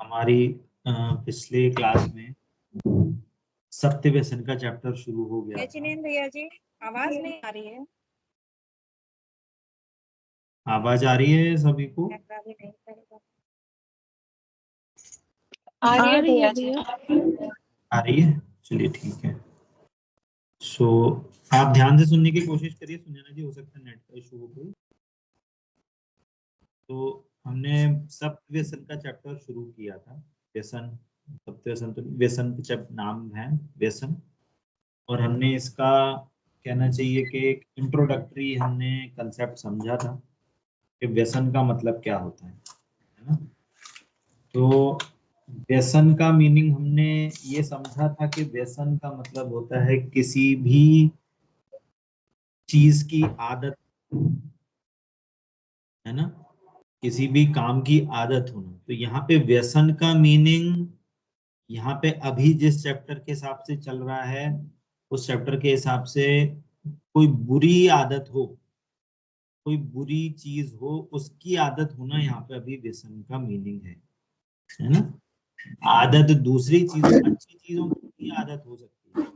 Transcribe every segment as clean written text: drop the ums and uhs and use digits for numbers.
हमारी पिछले क्लास में सत्य व्यसन का चैप्टर शुरू हो गया था। भैया जी आवाज नहीं आ रही है। आवाज आ रही है सभी को? आ रही है भैया जी। आ रही है, चलिए ठीक है। सो आप ध्यान से सुनने की कोशिश करिए सुनैना जी, हो सकता है नेट का इशू हो कोई। तो हमने सत्य व्यसन का चैप्टर शुरू किया था। व्यसन, सत्य व्यसन तो व्यसन का नाम है व्यसन, और हमने इसका कहना चाहिए कि एक इंट्रोडक्टरी हमने कंसेप्ट समझा था कि व्यसन का मतलब क्या होता है ना। तो व्यसन का मीनिंग हमने ये समझा था कि व्यसन का मतलब होता है किसी भी चीज की आदत, है ना, किसी भी काम की आदत होना। तो यहाँ पे व्यसन का मीनिंग, यहाँ पे अभी जिस चैप्टर के हिसाब से चल रहा है उस चैप्टर के हिसाब से कोई बुरी आदत हो, कोई बुरी चीज हो, उसकी आदत होना यहाँ पे अभी व्यसन का मीनिंग है ना। आदत दूसरी चीजों, अच्छी चीजों की आदत हो सकती है।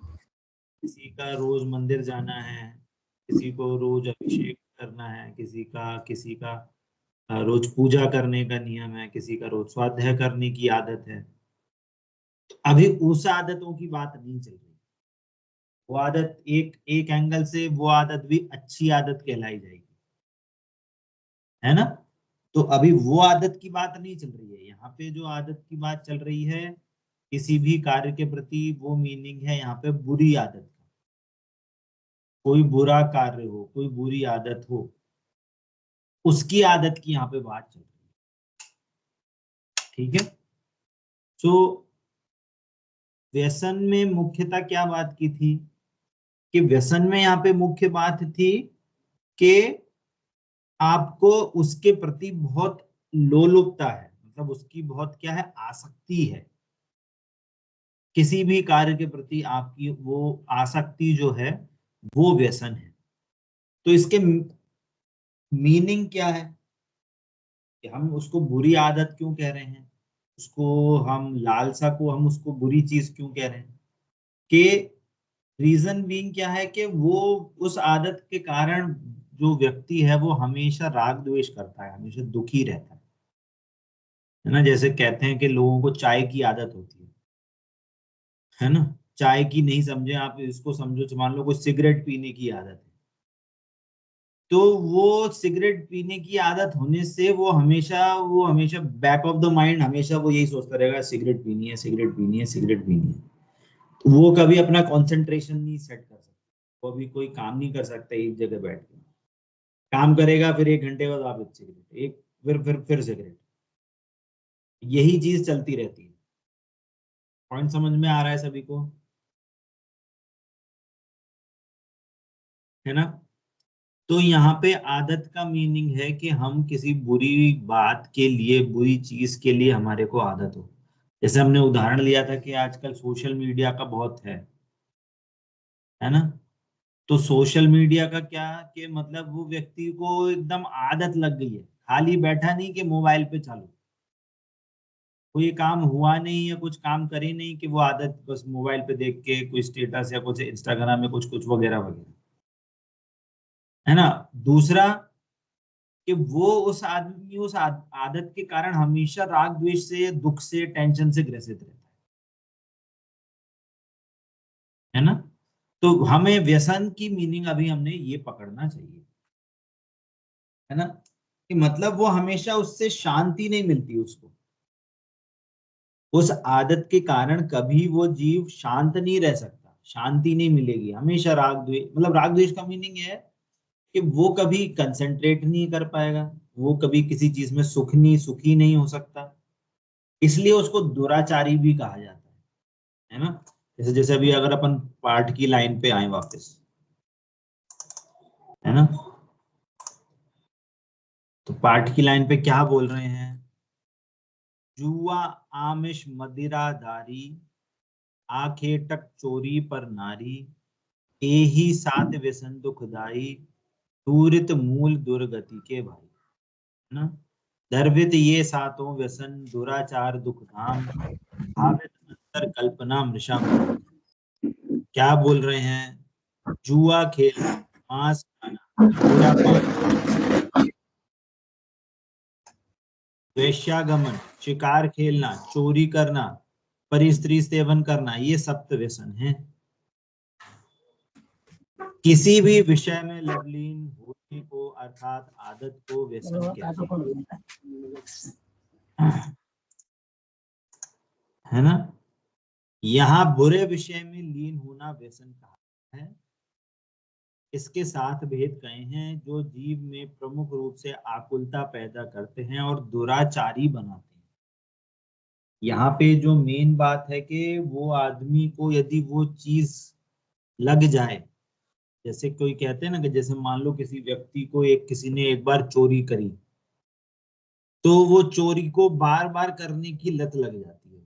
किसी का रोज मंदिर जाना है, किसी को रोज अभिषेक करना है, किसी का रोज पूजा करने का नियम है, किसी का रोज स्वाध्याय करने की आदत है। अभी उस आदतों की बात नहीं चल रही। वो आदत एक एक एंगल से वो आदत भी अच्छी आदत कहलाई जाएगी, है ना। तो अभी वो आदत की बात नहीं चल रही है। यहाँ पे जो आदत की बात चल रही है, किसी भी कार्य के प्रति वो मीनिंग है यहाँ पे बुरी आदत का। कोई बुरा कार्य हो, कोई बुरी आदत हो, उसकी आदत की यहाँ पे बात चल रही है, ठीक है। तो व्यसन में मुख्यतः क्या बात की थी कि व्यसन में यहाँ पे मुख्य बात थी कि आपको उसके प्रति बहुत लोलुपता है, मतलब उसकी बहुत क्या है, आसक्ति है। किसी भी कार्य के प्रति आपकी वो आसक्ति जो है वो व्यसन है। तो इसके मीनिंग क्या है कि हम उसको बुरी आदत क्यों कह रहे हैं, उसको हम लालसा को हम उसको बुरी चीज क्यों कह रहे हैं, कि रीजन बीइंग क्या है कि वो उस आदत के कारण जो व्यक्ति है वो हमेशा राग द्वेष करता है, हमेशा दुखी रहता है ना। जैसे कहते हैं कि लोगों को चाय की आदत होती है ना। चाय की नहीं समझे आप, इसको समझो, मान लो कोई सिगरेट पीने की आदत है, तो वो सिगरेट पीने की आदत होने से वो हमेशा बैक ऑफ द माइंड हमेशा वो यही सोचता रहेगा, सिगरेट पीनी है, सिगरेट पीनी है, सिगरेट पीनी है। तो वो कभी अपना कंसंट्रेशन नहीं सेट कर सकता, वो भी कोई काम नहीं कर सकता एक जगह बैठ के। काम करेगा फिर 1 घंटे बाद वापस सिगरेट, एक फिर सिगरेट, यही चीज चलती रहती है। पॉइंट समझ में आ रहा है सभी को, है ना। तो यहाँ पे आदत का मीनिंग है कि हम किसी बुरी बात के लिए, बुरी चीज के लिए हमारे को आदत हो। जैसे हमने उदाहरण लिया था कि आजकल सोशल मीडिया का बहुत है ना। तो सोशल मीडिया का क्या कि मतलब वो व्यक्ति को एकदम आदत लग गई है, खाली बैठा नहीं कि मोबाइल पे चालू, कोई काम हुआ नहीं या कुछ काम करे नहीं कि वो आदत बस मोबाइल पे देख के कोई स्टेटस या कुछ इंस्टाग्राम में कुछ कुछ वगैरह वगैरह, है ना। दूसरा कि वो उस आदमी उस आदत के कारण हमेशा राग द्वेष से, दुख से, टेंशन से ग्रसित रहता है ना। तो हमें व्यसन की मीनिंग अभी हमने ये पकड़ना चाहिए, है ना, कि मतलब वो हमेशा उससे शांति नहीं मिलती उसको। उस आदत के कारण कभी वो जीव शांत नहीं रह सकता, शांति नहीं मिलेगी, हमेशा राग द्वेष। मतलब राग द्वेष का मीनिंग है कि वो कभी कंसंट्रेट नहीं कर पाएगा, वो कभी किसी चीज में सुखी नहीं हो सकता। इसलिए उसको दुराचारी भी कहा जाता है ना। जैसे जैसे अभी अगर अपन पाठ की लाइन पे आए वापस, है ना। तो पाठ की लाइन पे क्या बोल रहे हैं? जुआ आमिष मदिराधारी, आखेटक चोरी पर नारी, एही सात व्यसन दुखदाई, दूरित मूल दुर्गति के भाई। है ना। दर्वित ये सातों व्यसन, दुराचार दुख धाम, भावित अंतर कल्पना मृषा। क्या बोल रहे हैं? जुआ खेलना, मांस खाना, मदिरापान, वेश्यागमन, शिकार खेलना, चोरी करना, परिस्त्री सेवन करना, ये सप्त व्यसन है। किसी भी विषय में लवलीन होने को अर्थात आदत को व्यसन कहते हैं। है ना। यहाँ बुरे विषय में लीन होना व्यसन कहा है। इसके साथ भेद कहे हैं जो जीव में प्रमुख रूप से आकुलता पैदा करते हैं और दुराचारी बनाते हैं। यहाँ पे जो मेन बात है कि वो आदमी को यदि वो चीज लग जाए, जैसे कोई कहते हैं ना कि जैसे मान लो किसी व्यक्ति को किसी ने एक बार चोरी करी, तो वो चोरी को बार बार करने की लत लग जाती है।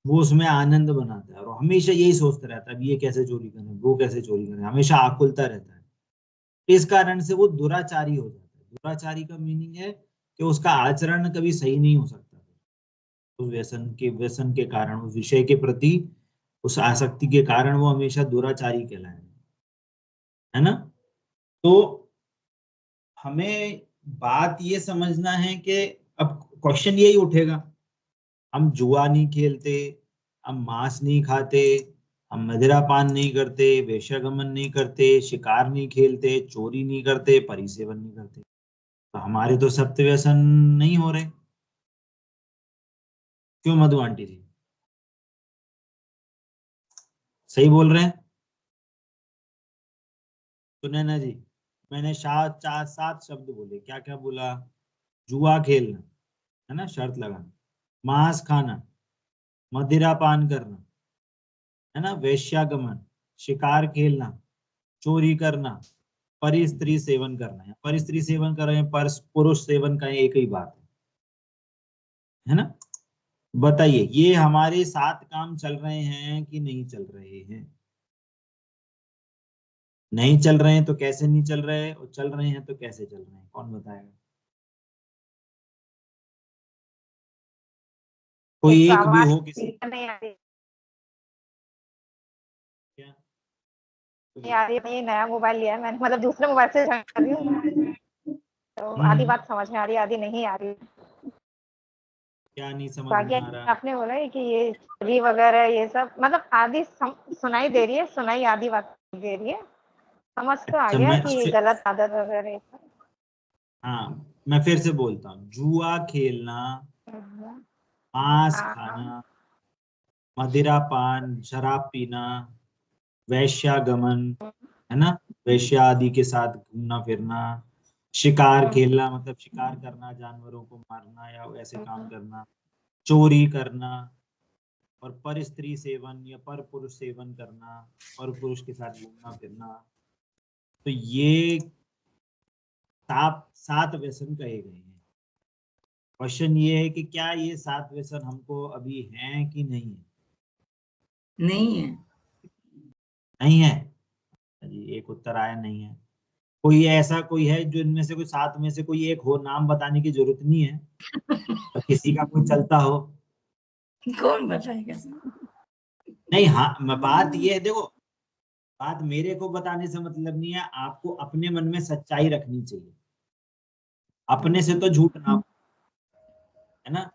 वो उसमें आनंद बनाता है और हमेशा यही सोचता रहता है ये कैसे चोरी करें, वो कैसे चोरी करें, हमेशा आकुलता रहता है। इस कारण से वो दुराचारी हो जाता है। दुराचारी का मीनिंग है कि उसका आचरण कभी सही नहीं हो सकता। उस व्यसन के कारण, उस विषय के प्रति उस आसक्ति के कारण वो हमेशा दुराचारी कहलाए। है ना। तो हमें बात ये समझना है कि अब क्वेश्चन यही उठेगा, हम जुआ नहीं खेलते, हम मांस नहीं खाते, हम मदिरापान नहीं करते, वेश्यागमन नहीं करते, शिकार नहीं खेलते, चोरी नहीं करते, परिसेवन नहीं करते, तो हमारे तो सप्त व्यसन नहीं हो रहे। क्यों मधु आंटी जी, सही बोल रहे हैं? सुने ना जी, मैंने सात चार सात शब्द बोले, क्या क्या बोला? जुआ खेलना, है ना, शर्त लगाना, मांस खाना, मदिरा पान करना, है ना, वेश्यागमन, शिकार खेलना, चोरी करना, परिस्त्री सेवन करना है। परिस्त्री सेवन कर रहे हैं, पर पुरुष सेवन का एक ही बात है ना। बताइए ये हमारे साथ काम चल रहे हैं कि नहीं चल रहे हैं? नहीं चल रहे हैं तो कैसे नहीं चल रहे, और चल रहे हैं तो कैसे चल रहे हैं, कौन बताएगा? कोई एक तो एक भी आवाज हो किसी। नहीं आ रही। क्या? नहीं आ रही है, ये नया मोबाइल लिया है मैंने, मतलब दूसरे मोबाइल से कर रही हूँ, तो आधी हम्म। बात समझ में आ रही है, आधी नहीं आ रही। क्या नहीं समझ में बाकी आ रहा? आपने बोला है कि ये चोरी वगैरह ये सब, मतलब आधी सुनाई दे रही है, सुनाई आधी बात दे रही है, समझ तो आ अच्छा गया मैं कि गलत आदत वगैरह ये सब। हाँ मैं फिर से बोलता हूँ, जुआ खेलना, मांस हाँ। खाना, मदिरा पान, शराब पीना, वैश्यागमन, है ना, वैश्या आदि के साथ घूमना फिरना, शिकार खेलना मतलब शिकार करना, जानवरों को मारना या ऐसे काम करना, चोरी करना, और पर स्त्री सेवन या पर पुरुष सेवन करना, पर पुरुष के साथ घूमना फिरना, तो ये सात सात व्यसन कहे गए हैं। क्वेश्चन ये है कि क्या ये सात व्यसन हमको अभी हैं कि नहीं है? नहीं है। नहीं है जी, एक उत्तर आया नहीं है। कोई ऐसा कोई है जो इनमें से कोई सात में से कोई एक हो, नाम बताने की जरूरत नहीं है, तो किसी का कोई चलता हो? कौन बताएगा? नहीं हाँ, बात ये है, देखो बात मेरे को बताने से मतलब नहीं है, आपको अपने मन में सच्चाई रखनी चाहिए, अपने से तो झूठ ना, है ना।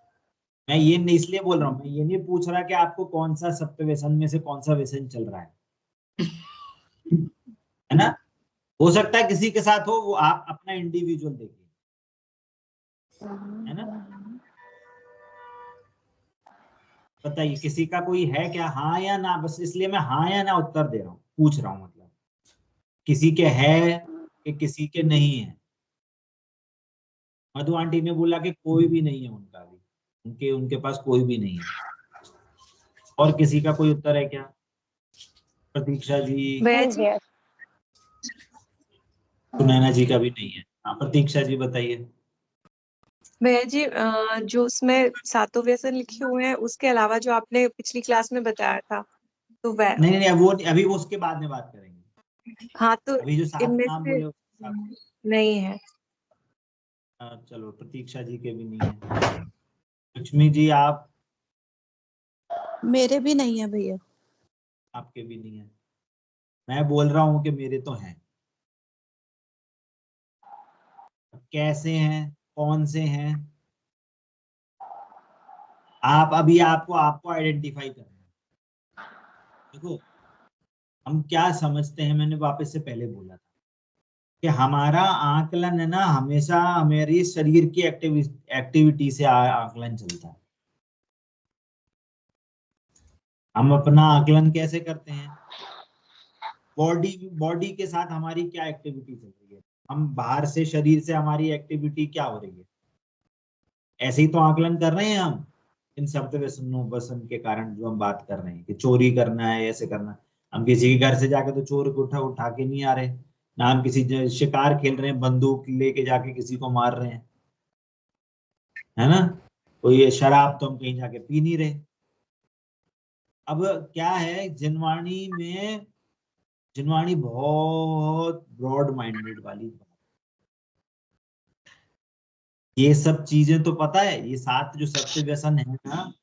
मैं ये नहीं इसलिए बोल रहा हूँ, मैं ये नहीं पूछ रहा कि आपको कौन सा सप्त व्यसन में से कौन सा व्यसन चल रहा है ना। हो सकता है किसी के साथ हो, वो आप अपना इंडिविजुअल देखिए, है ना। बताइए किसी का कोई है क्या, हाँ या ना, बस इसलिए मैं हाँ या ना उत्तर दे रहा हूँ, पूछ रहा हूँ, मतलब किसी के है कि किसी के नहीं है। मधु आंटी ने बोला कि कोई भी नहीं है उनका भी, उनके उनके पास कोई भी नहीं है। और किसी का कोई उत्तर है क्या? प्रतीक्षा जी? वेज, सुनैना जी का भी नहीं है। हाँ, प्रतीक्षा जी बताइए। भैया जी जो उसमें सातों व्यसन लिखे हुए हैं उसके अलावा जो आपने पिछली क्लास में बताया था तो वह नहीं नहीं, वो अभी वो उसके बाद में बात करेंगे। हाँ तो अभी जो 7 इनमें नाम से बोले उसके साथ। नहीं है। चलो, प्रतीक्षा जी के भी नहीं है। लक्ष्मी जी आप, मेरे भी नहीं है भैया। आपके भी नहीं है। मैं बोल रहा हूँ कि मेरे तो हैं। कैसे हैं, कौन से हैं, आप अभी आपको आपको आइडेंटिफाई करना है। देखो, हम क्या समझते हैं, मैंने वापस से पहले बोला था कि हमारा आकलन है ना, हमेशा हमारी शरीर की एक्टिविटी से आकलन चलता है। हम अपना आकलन कैसे करते हैं? बॉडी बॉडी के साथ हमारी क्या एक्टिविटी चल रही है, हम बाहर से शरीर से हमारी एक्टिविटी क्या हो रही है, ऐसे ही तो आकलन कर रहे हैं हम। इन शब्द व्यसन के कारण जो हम बात कर रहे हैं कि चोरी करना है, ऐसे करना है, हम किसी के घर से जाके तो चोर को उठा उठा के नहीं आ रहे ना, हम किसी शिकार खेल रहे हैं बंदूक लेके जाके किसी को मार रहे हैं, है ना। कोई ये शराब तो हम कहीं जाके पी नहीं रहे। अब क्या है, जिनवाणी बहुत ब्रॉड माइंडेड वाली बात। ये सब चीजें तो पता है, ये 7 जो सत्य व्यसन है ना,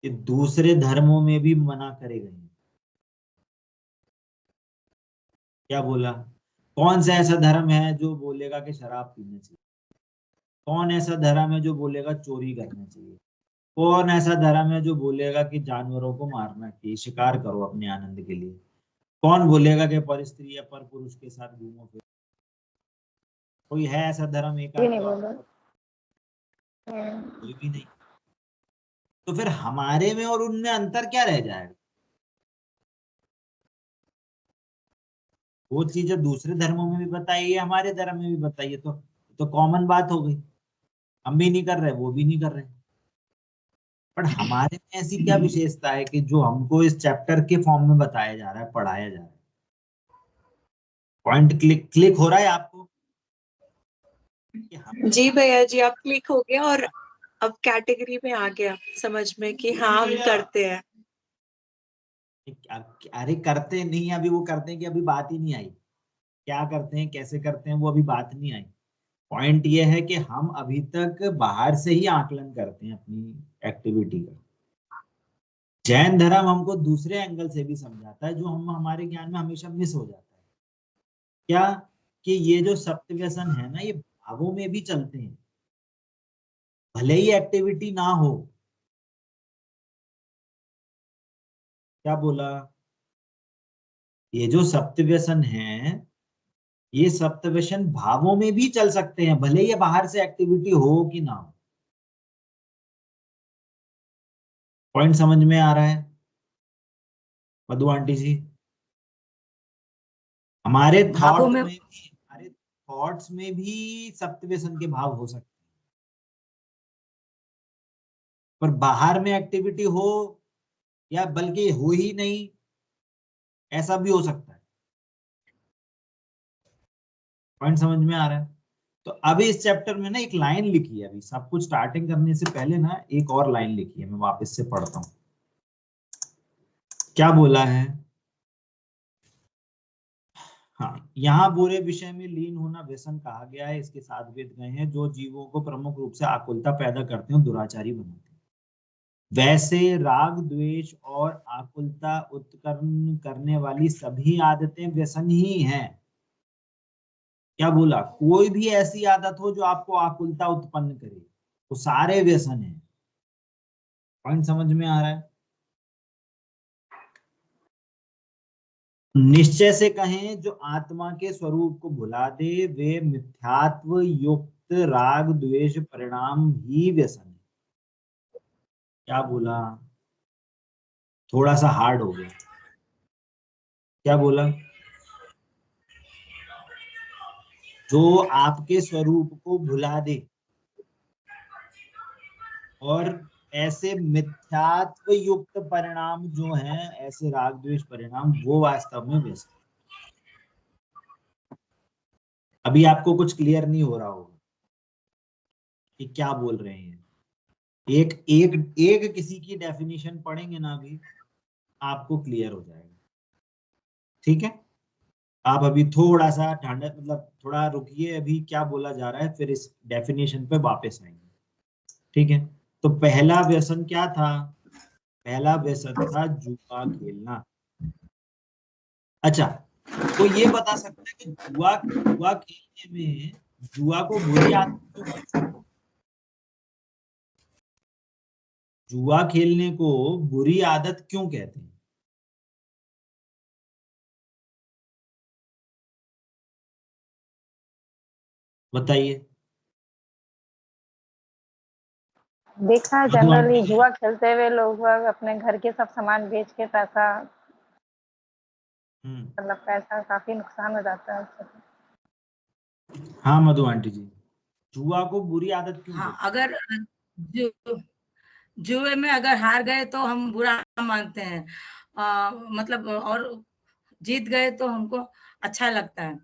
ये दूसरे धर्मों में भी मना करे गए हैं। क्या बोला? कौन सा ऐसा धर्म है जो बोलेगा कि शराब पीना चाहिए? कौन ऐसा धर्म है जो बोलेगा चोरी करना चाहिए? कौन ऐसा धर्म है जो बोलेगा कि जानवरों को मारना चाहिए, शिकार करो अपने आनंद के लिए? कौन बोलेगा कि पर स्त्री या पर पुरुष के साथ घूमो फिरो? कोई है ऐसा धर्म एक ये आध नहीं जो बोल आपको? रहे। कोई भी नहीं। तो फिर हमारे में और उनमें अंतर क्या रह जाएगा? वो चीजें दूसरे धर्मों में भी बताइए, हमारे धर्म में भी बताइए, तो कॉमन बात हो गई। हम भी नहीं कर रहे, वो भी नहीं कर रहे। पर हमारे में ऐसी क्या विशेषता है कि जो हमको इस चैप्टर के फॉर्म में बताया जा रहा है, पढ़ाया जा रहा है? पॉइंट क्लिक क्लिक हो रहा है आपको कि हम जी भैया जी आप क्लिक हो गया और अब कैटेगरी में आ गया समझ में कि हाँ हम करते हैं। अरे करते नहीं, अभी वो करते हैं कि अभी बात ही नहीं आई। क्या करते हैं, कैसे करते हैं, वो अभी बात नहीं आई। पॉइंट ये है कि हम अभी तक बाहर से ही आकलन करते हैं अपनी एक्टिविटी का। जैन धर्म हमको दूसरे एंगल से भी समझाता है, जो हम हमारे ज्ञान में हमेशा मिस हो जाता है। क्या? कि ये जो सप्त व्यसन है ना, ये भावों में भी चलते हैं, भले ही एक्टिविटी ना हो। क्या बोला? ये जो सप्त व्यसन है, ये सप्त व्यसन भावों में भी चल सकते हैं, भले ही बाहर से एक्टिविटी हो कि ना हो। पॉइंट समझ में आ रहा है मधु आंटी जी? हमारे भावों में हमारे थॉट्स में भी सप्त व्यसन के भाव हो सकते हैं, पर बाहर में एक्टिविटी हो या बल्कि हो ही नहीं, ऐसा भी हो सकता है। पॉइंट समझ में आ रहा है? तो अभी इस चैप्टर में ना एक लाइन लिखी है, अभी सब कुछ स्टार्टिंग करने से पहले ना एक और लाइन लिखी है, मैं वापस से पढ़ता हूँ। क्या बोला है? हाँ, यहाँ बुरे विषय में लीन होना व्यसन कहा गया है, इसके साथ वेद गए हैं जो जीवों को प्रमुख रूप से आकुलता पैदा करते हैं, दुराचारी बनाते हैं। वैसे राग द्वेष और आकुलता उत्पन्न करने वाली सभी आदतें व्यसन ही हैं। क्या बोला? कोई भी ऐसी आदत हो जो आपको आकुलता उत्पन्न करे, वो सारे व्यसन है। पॉइंट समझ में आ रहा है? निश्चय से कहें, जो आत्मा के स्वरूप को भुला दे वे मिथ्यात्व युक्त राग द्वेष परिणाम ही व्यसन है। क्या बोला? थोड़ा सा हार्ड हो गया। क्या बोला? जो आपके स्वरूप को भुला दे और ऐसे मिथ्यात्व युक्त परिणाम जो हैं, ऐसे राग द्वेष परिणाम, वो वास्तव में व्यसन। अभी आपको कुछ क्लियर नहीं हो रहा होगा कि क्या बोल रहे हैं। एक एक एक किसी की डेफिनेशन पढ़ेंगे ना अभी, आपको क्लियर हो जाएगा। ठीक है, आप अभी थोड़ा सा ठांडा, मतलब थोड़ा रुकिए, अभी क्या बोला जा रहा है, फिर इस डेफिनेशन पे वापस आएंगे। ठीक है, तो पहला व्यसन क्या था? पहला व्यसन था जुआ खेलना। अच्छा, तो ये बता सकता है कि जुआ जुआ खेलने में जुआ को बुरी आदत क्यों कहते हैं? जुआ खेलने को बुरी आदत क्यों कहते हैं? बताइए। देखा है मधु जनरली आंटी, जुआ खेलते हुए लोग अपने घर के सब सामान बेच के पैसा, मतलब पैसा काफी नुकसान हो जाता है उससे। हाँ मधु आंटी जी, जुआ को बुरी आदत क्यों हाँ, कहते अगर जो जुए में अगर हार गए तो हम बुरा मानते हैं, मतलब, और जीत गए तो हमको अच्छा लगता है,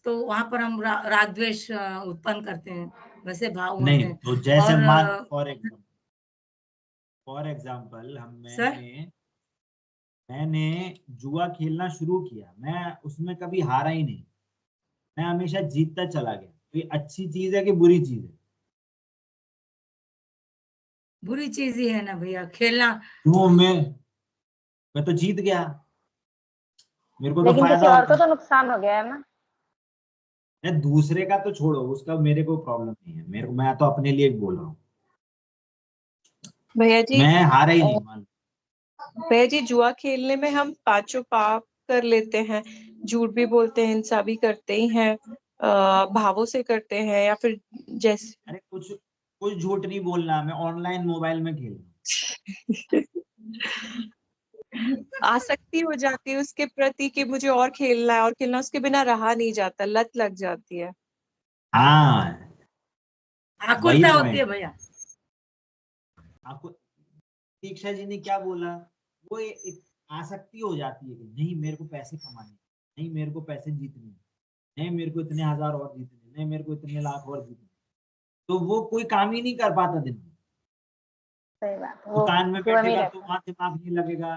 तो वहां पर हम राग द्वेष उत्पन्न करते हैं, वैसे भाव हैं? होते नहीं, हैं। तो जैसे और मान फॉर एग्जाम्पल सर, मैंने जुआ खेलना शुरू किया, मैं उसमें कभी हारा ही नहीं, मैं हमेशा जीतता चला गया, तो ये अच्छी चीज है कि बुरी चीज है? बुरी चीज ही है ना भैया खेलना। क्यों? मैं तो जीत गया, मेरे को तो लेकिन किसी फायदा और को होगा। तो नुकसान हो गया है ना। मैं दूसरे का तो छोड़ो, उसका मेरे को प्रॉब्लम नहीं है, मेरे को, मैं तो अपने लिए बोल रहा हूँ। भैया जी, मैं हारा ही नहीं, मान लो। भैया जी, जुआ खेलने में हम पांचों पाप कर लेते हैं, झूठ भी बोलते हैं, हिंसा भी करते ही हैं, भावों से करते हैं, या फिर जैसे अरे कुछ कुछ झूठ नहीं बोलना, मैं ऑनलाइन मोबाइल में खेल रहा हूँ। आसक्ति हो जाती है उसके प्रति कि मुझे और खेलना है और खेलना, उसके बिना रहा नहीं जाता, लत लग जाती है। हाँ, वही आकुलता होती है पॉइंट है। भैया। आपको दीक्षा जी ने क्या बोला? वो एक आसक्ति हो जाती है कि नहीं मेरे को पैसे कमाने, नहीं मेरे को पैसे जीतने, नहीं मेरे को इतने हजार और जीतने, नहीं मेरे को इतने लाख और जीतने, तो वो कोई काम ही नहीं कर पाता दिन में। सही बात है, वो दुकान में जुआ में ही बैठेगा तो रहता है। वहां दिमाग नहीं लगेगा,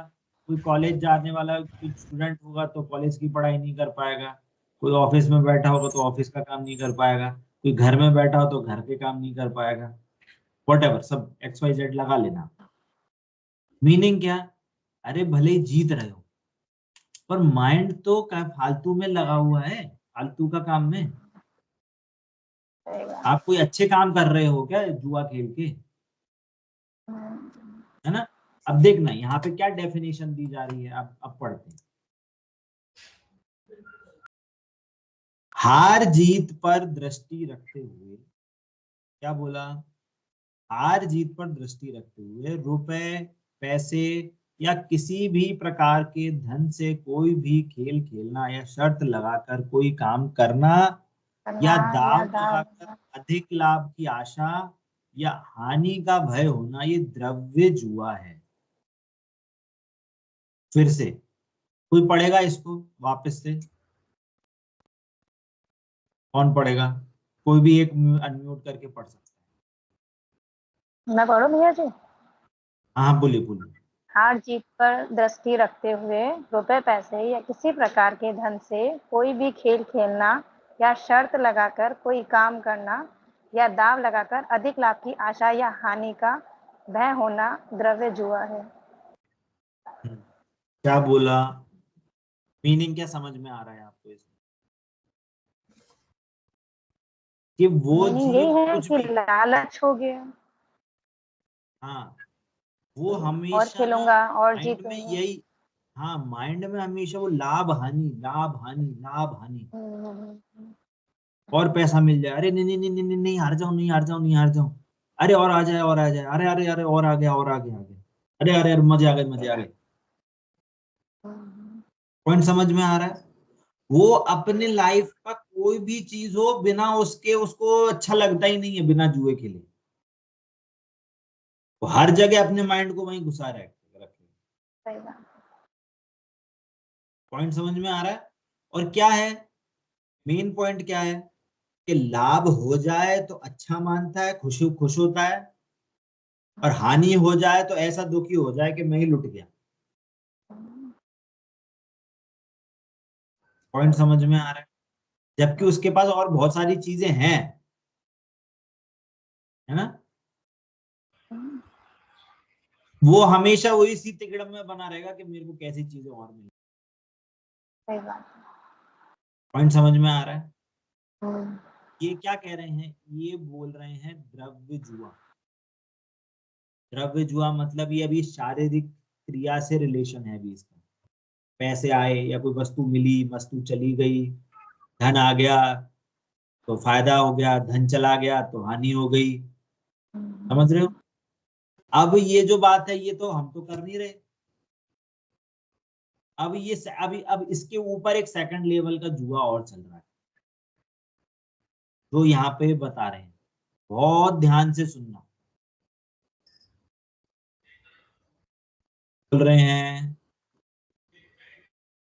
कोई कॉलेज जाने वाला कोई स्टूडेंट होगा तो कॉलेज की पढ़ाई नहीं कर पाएगा, कोई ऑफिस में बैठा होगा तो ऑफिस का काम नहीं कर पाएगा, कोई घर में बैठा हो तो घर के काम नहीं कर पाएगा। वट सब XYZ लगा लेना। मीनिंग क्या? अरे भले ही जीत रहे हो, पर माइंड तो क्या फालतू में लगा हुआ है, फालतू का काम में। सही बात। आप कोई अच्छे काम कर रहे हो क्या जुआ खेल के? है ना? अब देखना यहाँ पे क्या डेफिनेशन दी जा रही है, अब पढ़ते हैं। हार जीत पर दृष्टि रखते हुए, क्या बोला? हार जीत पर दृष्टि रखते हुए रुपए, पैसे या किसी भी प्रकार के धन से कोई भी खेल खेलना या शर्त लगाकर कोई काम करना करना या या दाव दाव। लगाकर अधिक लाभ की आशा या हानि का भय होना, ये द्रव्य जुआ है। फिर से कोई पढ़ेगा इसको वापस से? कौन पढ़ेगा? कोई भी एक अनम्यूट करके पढ़ सकता मैं पढ़ूं भैया जी? है। हाँ बोलिए बोलिए। हार जीत पर दृष्टि रखते हुए रुपए, पैसे या किसी प्रकार के धन से कोई भी खेल खेलना या शर्त लगाकर कोई काम करना या दाव लगाकर अधिक लाभ की आशा या हानि का भय होना द्रव्य जुआ है। क्या बोला? मीनिंग क्या समझ में आ रहा है आपको इसमें? कि वो मीनिंग चीज यही है कुछ कि भी, लालच हो गया हाँ, वो और हमेशा खेलूंगा और माइंड में जीतूंगा। यही, हाँ माइंड में हमेशा वो लाभ हानि, लाभ हानि, लाभ हानि, और पैसा मिल जाए, अरे नहीं नहीं नहीं नहीं नहीं नहीं, हार जाऊं, नहीं हार जाऊं, नहीं हार जाऊं, अरे और आ जाए, और आ जाए, अरे अरे अरे और आ गया, और आ गया, आ गया, अरे अरे अरे मजे आ गए, मजे आ गए। पॉइंट समझ में आ रहा है? वो अपने लाइफ का कोई भी चीज हो, बिना उसके उसको अच्छा लगता ही नहीं है, बिना जुए खेले। वो हर जगह अपने माइंड को वहीं घुसा रखे। सही बात। पॉइंट समझ में आ रहा है? और क्या है मेन पॉइंट, क्या है? कि लाभ हो जाए तो अच्छा मानता है, खुश होता है, और हानि हो जाए तो ऐसा दुखी हो जाए कि मैं ही लुट गया। पॉइंट समझ में आ रहा है? जबकि उसके पास और बहुत सारी चीजें हैं, है ना, वो हमेशा वही सी तिकड़म में बना रहेगा कि मेरे को कैसी चीजें और मिले। सही बात। पॉइंट समझ में आ रहा है? हम्म, ये क्या कह रहे हैं, ये बोल रहे हैं द्रव्य जुआ। द्रव्य जुआ मतलब ये अभी शारीरिक क्रिया से रिलेशन है अभी इसका। पैसे आए या कोई वस्तु मिली, वस्तु चली गई, धन आ गया तो फायदा हो गया, धन चला गया तो हानि हो गई। समझ रहे हो? अब ये जो बात है ये तो हम तो कर नहीं रहे। अब ये अभी अब इसके ऊपर एक सेकंड लेवल का जुआ और चल रहा है, जो यहाँ पे बता रहे हैं। बहुत ध्यान से सुनना। बोल रहे हैं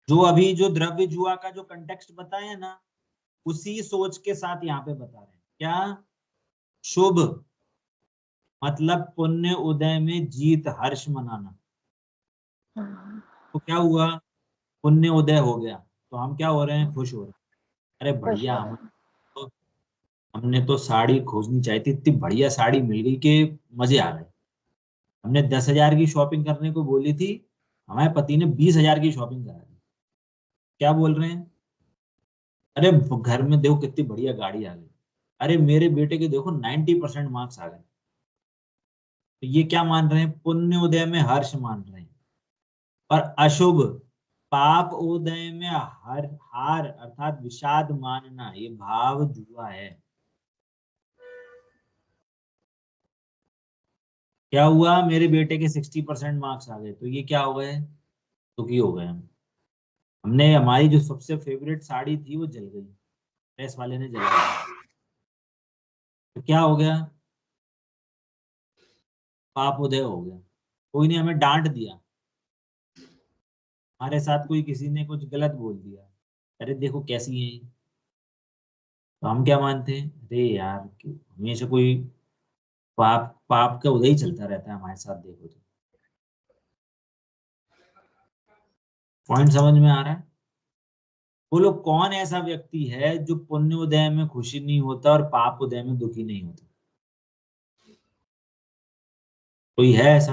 जो अभी जो द्रव्य जुआ का जो कंटेक्स्ट बताया है ना, उसी सोच के साथ यहाँ पे बता रहे हैं। क्या? शुभ मतलब पुण्य उदय में जीत, हर्ष मनाना। तो क्या हुआ? पुण्य उदय हो गया तो हम क्या हो रहे हैं? खुश हो रहे हैं। अरे खुश बढ़िया, हो हम रहे तो हमने तो साड़ी खोजनी चाहिए थी, इतनी बढ़िया साड़ी मिल गई कि मजे आ गए। हमने 10,000 की शॉपिंग करने को बोली थी, हमारे पति ने 20,000 की शॉपिंग करा दी। क्या बोल रहे हैं? अरे घर में देखो कितनी बढ़िया गाड़ी आ गई। अरे मेरे बेटे के देखो 90% मार्क्स आ गए। तो ये क्या मान रहे हैं? पुण्य उदय में हर्ष मान रहे हैं। और अशुभ पाप उदय में हर हार अर्थात विषाद मानना, ये भाव जुआ है। क्या हुआ? मेरे बेटे के 60% मार्क्स आ गए तो ये क्या हो गए? दुखी हो गए हम। हमने हमारी जो सबसे फेवरेट साड़ी थी वो जल गई, प्रेस वाले ने जला दी। तो क्या हो गया? पाप उदय हो गया। कोई ने हमें डांट दिया, हमारे साथ कोई किसी ने कुछ गलत बोल दिया, अरे देखो कैसी है ये। तो हम क्या मानते हैं? अरे यार क्यों हमेशा कोई पाप पाप का उदय ही चलता रहता है हमारे साथ, देखो तो। पॉइंट समझ में आ रहा है? बोलो कौन ऐसा व्यक्ति है जो पुण्य उदय में खुशी नहीं होता और पाप उदय में दुखी नहीं होता? कोई है ऐसा?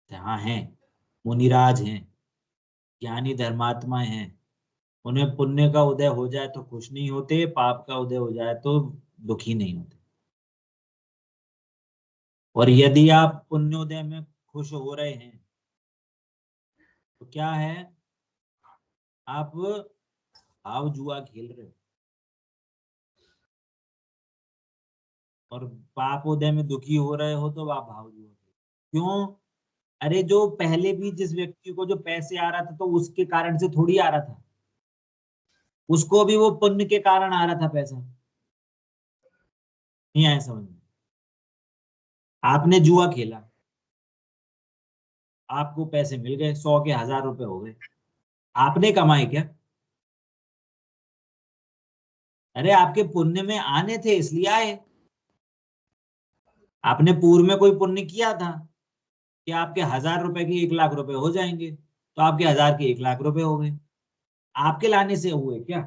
हाँ है, मुनिराज हैं, ज्ञानी धर्मात्मा हैं। उन्हें पुण्य का उदय हो जाए तो खुश नहीं होते, पाप का उदय हो जाए तो दुखी नहीं होते। और यदि आप पुण्योदय में खुश हो रहे हैं तो क्या है? आप भाव जुआ खेल रहे हो। और पापोदय में दुखी हो रहे हो तो आप भाव जुआ खेल। क्यों? अरे जो पहले भी जिस व्यक्ति को जो पैसे आ रहा था तो उसके कारण से थोड़ी आ रहा था, उसको भी वो पुण्य के कारण आ रहा था पैसा। नहीं आया समझ में? आपने जुआ खेला, आपको पैसे मिल गए, 100 के 1,000 रुपए हो गए, आपने कमाए क्या? अरे आपके पुण्य में आने थे इसलिए आए। आपने पूर्व में कोई पुण्य किया था कि आपके 1,000 रुपए के 1,00,000 रुपए हो जाएंगे, तो आपके 1,000 के 1,00,000 रुपए हो गए। आपके लाने से हुए क्या?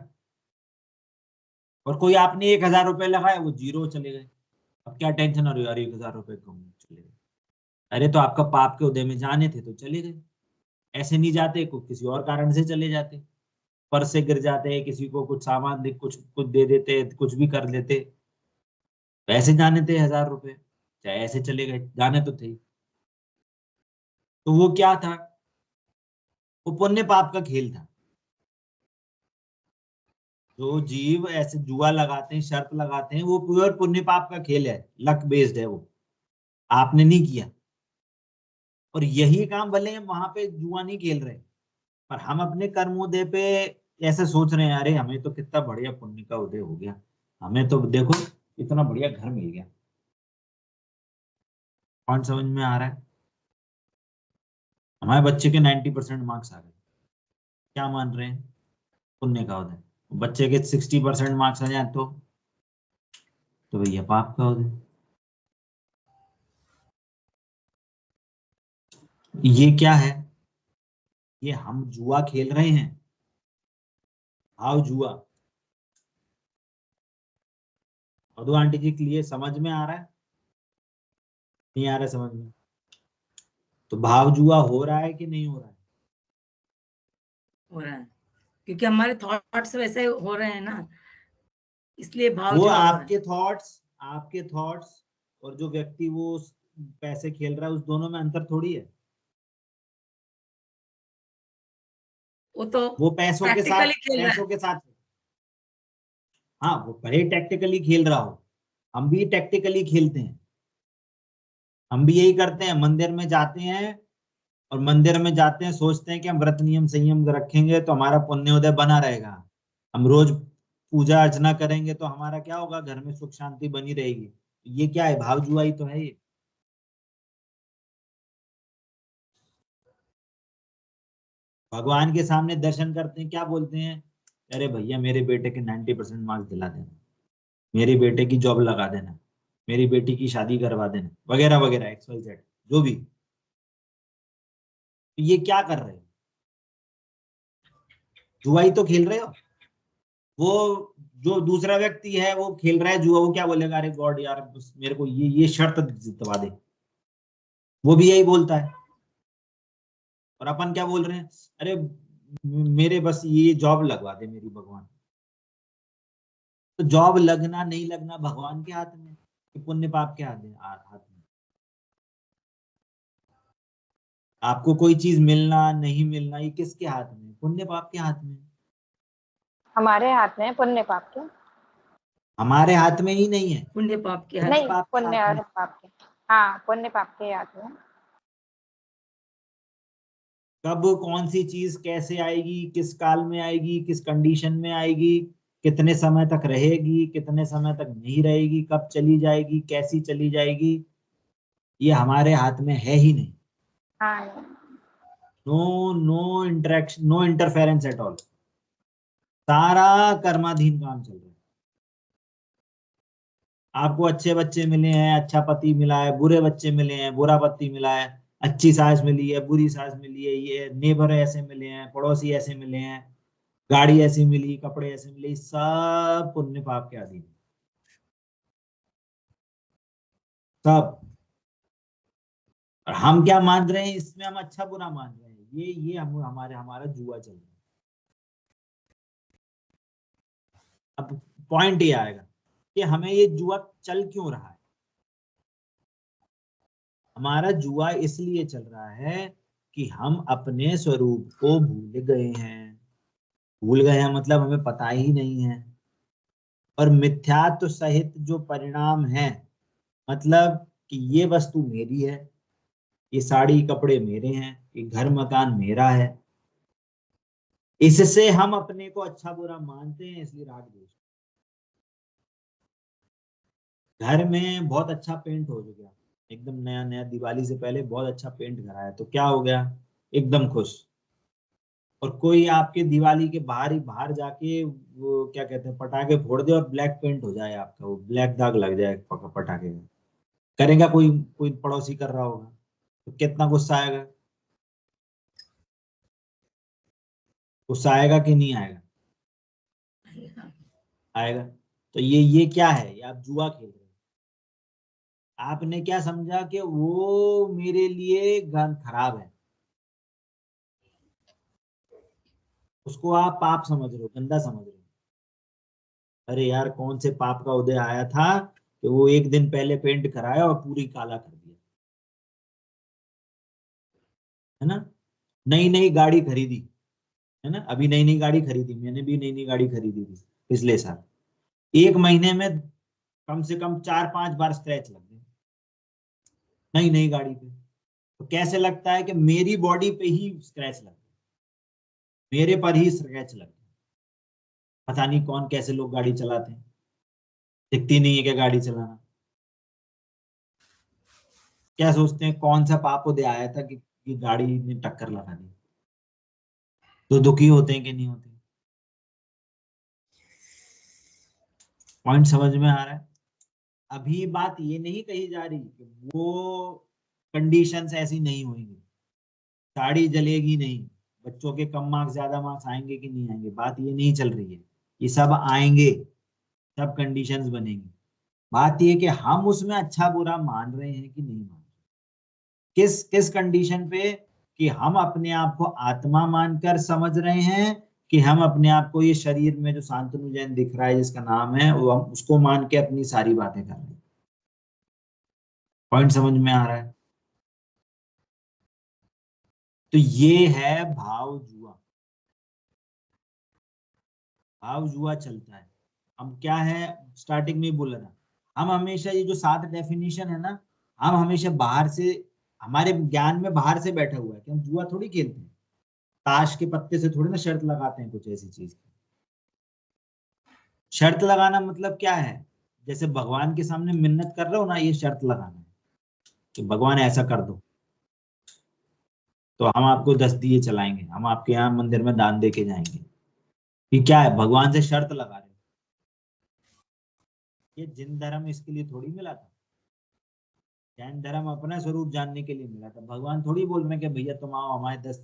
और कोई आपने 1,000 रुपए लगाए वो जीरो चले गए, अब क्या टेंशन हो रही है? अरे 1,000 रुपए कम चले गए। अरे तो आपका पाप के उदय में जाने थे तो चले गए। ऐसे नहीं जाते, कुछ किसी और कारण से चले जाते, पर से गिर जाते, किसी को कुछ सामान दे, कुछ कुछ दे देते, कुछ भी कर देते। वैसे जाने थे 1,000 रुपए, चाहे ऐसे चले गए, जाने तो थे ही। तो वो क्या था? वो पुण्य पाप का खेल था। जो जीव ऐसे जुआ लगाते हैं, शर्त लगाते हैं, वो प्योर पुण्य पाप का खेल है, लक बेस्ड है वो, आपने नहीं किया। और यही काम भले हम वहां पे जुआ नहीं खेल रहे, पर हम अपने कर्मोदय पे ऐसे सोच रहे हैं, अरे हमें तो कितना बढ़िया पुण्य का उदय हो गया, हमें तो देखो इतना बढ़िया घर मिल गया। कौन समझ में आ रहा है? हमारे बच्चे के 90% मार्क्स आ गए, क्या मान रहे हैं? पुण्य का उदय। बच्चे के 60% मार्क्स आ जाए तो भैया पाप का हो गए। ये क्या है? ये हम जुआ खेल रहे हैं, भाव जुआ। मधु आंटी जी के लिए समझ में आ रहा है? नहीं आ रहा है समझ में? तो भाव जुआ हो रहा है कि नहीं हो रहा है? हो रहा है, क्योंकि हमारे थॉट्स वैसे हो रहे हैं ना, इसलिए भाव वो जुआ हो रहा है। आपके थॉट्स और जो व्यक्ति वो पैसे खेल रहा है, उस दोनों में अंतर थोड़ी है। वो तो वो पैसों के प्रैक्टिकली खेल रहा है। साथ, हाँ वो भले टैक्टिकली खेल रहा हो, हम भी टैक्टिकली खेलते हैं। हम भी यही करते हैं, मंदिर में जाते हैं और मंदिर में जाते हैं सोचते हैं कि हम व्रत नियम संयम रखेंगे तो हमारा पुण्योदय बना रहेगा। हम रोज पूजा अर्चना करेंगे तो हमारा क्या होगा, घर में सुख शांति बनी रहेगी। ये क्या है? भाव जुआ ही तो है ये। भगवान के सामने दर्शन करते हैं, क्या बोलते हैं? अरे भैया मेरे बेटे के 90% मार्क्स दिला देना, मेरे बेटे की जॉब लगा देना, मेरी बेटी की शादी करवा देना, वगैरह वगैरह XYZ जो भी। ये क्या कर रहे हो? जुआ ही तो खेल रहे हो। वो जो दूसरा व्यक्ति है वो खेल रहा है जुआ, वो क्या बोलेगा? अरे गॉड यार बस मेरे को ये शर्त जितवा दे। वो भी यही बोलता है। और अपन क्या बोल रहे हैं? अरे मेरे बस ये जॉब लगवा दे मेरी भगवान। तो जॉब लगना नहीं लगना भगवान के हाथ में, कि पुण्य पाप के हाथ में? आपको कोई चीज मिलना नहीं मिलना ये किसके हाथ में? पुण्य पाप के हाथ में। हमारे हाथ में है पुण्य पाप के। हमारे हाथ में ही नहीं है, पुण्य पाप के हाथ। पुण्य नहीं, पाप के पुण्य हाथ में। और पाप के। हाँ, पुण्य पाप के हाथ में। कब कौन सी चीज कैसे आएगी, किस काल में आएगी, किस कंडीशन में आएगी, कितने समय तक रहेगी, कितने समय तक नहीं रहेगी, कब चली जाएगी, कैसी चली जाएगी, ये हमारे हाथ में है ही नहीं। हाँ नहीं। No, no interaction, no interference at all. सारा कर्माधीन काम चल रहा है। आपको अच्छे बच्चे मिले हैं, अच्छा पति मिला है, बुरे बच्चे मिले हैं, बुरा पति मिला है, अच्छी सास मिली है, बुरी सास मिली है, ये नेबर ऐसे मिले हैं, पड़ोसी ऐसे मिले हैं, गाड़ी ऐसी मिली, कपड़े ऐसे मिले, सब पुण्य पाप के अधीन सब। और हम क्या मान रहे हैं इसमें? हम अच्छा बुरा मान रहे हैं। ये हम हमारा जुआ चल रहा है। अब पॉइंट ये आएगा कि हमें ये जुआ चल क्यों रहा है। हमारा जुआ इसलिए चल रहा है कि हम अपने स्वरूप को भूल गए हैं। भूल गए हैं मतलब हमें पता ही नहीं है। और मिथ्यात्व सहित जो परिणाम है, मतलब कि ये वस्तु मेरी है, ये साड़ी कपड़े मेरे हैं, ये घर मकान मेरा है, इससे हम अपने को अच्छा बुरा मानते हैं, इसलिए राग द्वेष। घर में बहुत अच्छा पेंट हो गया, एकदम नया नया, दिवाली से पहले बहुत अच्छा पेंट कराया, तो क्या हो गया? एकदम खुश। और कोई आपके दिवाली के बाहर ही बाहर जाके वो क्या कहते हैं पटाखे फोड़ दे और ब्लैक पेंट हो जाए, आपका वो ब्लैक दाग लग जाए पटाखे में, करेगा कोई? कोई पड़ोसी कर रहा होगा तो कितना गुस्सा आएगा? गुस्सा आएगा कि नहीं आएगा? आएगा। तो ये क्या है? ये आप जुआ खेल रहे हो। आपने क्या समझा कि वो मेरे लिए खराब है, उसको आप पाप समझ रहे हो, गंदा समझ रहे हो। अरे यार कौन से पाप का उदय आया था कि वो एक दिन पहले पेंट कराया और पूरी काला कर दिया, है ना? नई नई गाड़ी खरीदी, है ना? अभी नई नई गाड़ी खरीदी, मैंने भी नई नई गाड़ी खरीदी थी पिछले साल। एक महीने में कम से कम 4-5 बार स्क्रैच लग गए नई नई गाड़ी पे। तो कैसे लगता है कि मेरी बॉडी पे ही स्क्रैच लग गए, मेरे पर ही स्क्रैच लग गए। पता नहीं कौन कैसे लोग गाड़ी चलाते हैं, दिखती नहीं है क्या गाड़ी चलाना? क्या सोचते हैं कौन सा पाप उदय आया था कि गाड़ी ने टक्कर लगा दी? तो दुखी होते हैं कि नहीं होते? पॉइंट समझ में आ रहा है? अभी बात ये नहीं कही जा रही कि वो कंडीशंस ऐसी नहीं होंगी, साड़ी जलेगी नहीं, बच्चों के कम मार्क्स ज्यादा मार्क्स आएंगे कि नहीं आएंगे, बात ये नहीं चल रही है। ये सब आएंगे, सब कंडीशंस बनेंगी। बात ये कि हम उसमें अच्छा बुरा मान रहे हैं कि नहीं मान रहे। किस किस कंडीशन पे? कि हम अपने आप को आत्मा मानकर समझ रहे हैं, कि हम अपने आप को ये शरीर में जो शांतनु जैन दिख रहा है जिसका नाम है, वो हम उसको मान के अपनी सारी बातें कर रहे हैं। पॉइंट समझ में आ रहा है? तो ये है भाव जुआ। भाव जुआ चलता है। हम क्या है, स्टार्टिंग में बोला था, हम हमेशा ये जो 7 डेफिनेशन है ना, हम हमेशा बाहर से, हमारे ज्ञान में बाहर से बैठा हुआ है कि हम जुआ थोड़ी खेलते हैं। ताश के पत्ते से थोड़ी ना शर्त लगाते हैं कुछ ऐसी चीज की। शर्त लगाना मतलब क्या है? जैसे भगवान के सामने मिन्नत कर रहे हो ना, ये शर्त लगाना है कि भगवान ऐसा कर दो तो हम आपको 10 दिए चलाएंगे, हम आपके यहाँ मंदिर में दान दे के जाएंगे। ये क्या है? भगवान से शर्त लगा रहे हो। ये जिन धर्म इसके लिए थोड़ी मिला था। जैन धर्म अपना स्वरूप जानने के लिए मिला था। भगवान थोड़ी बोल रहे हैं कि भैया तुम आओ हमारे 10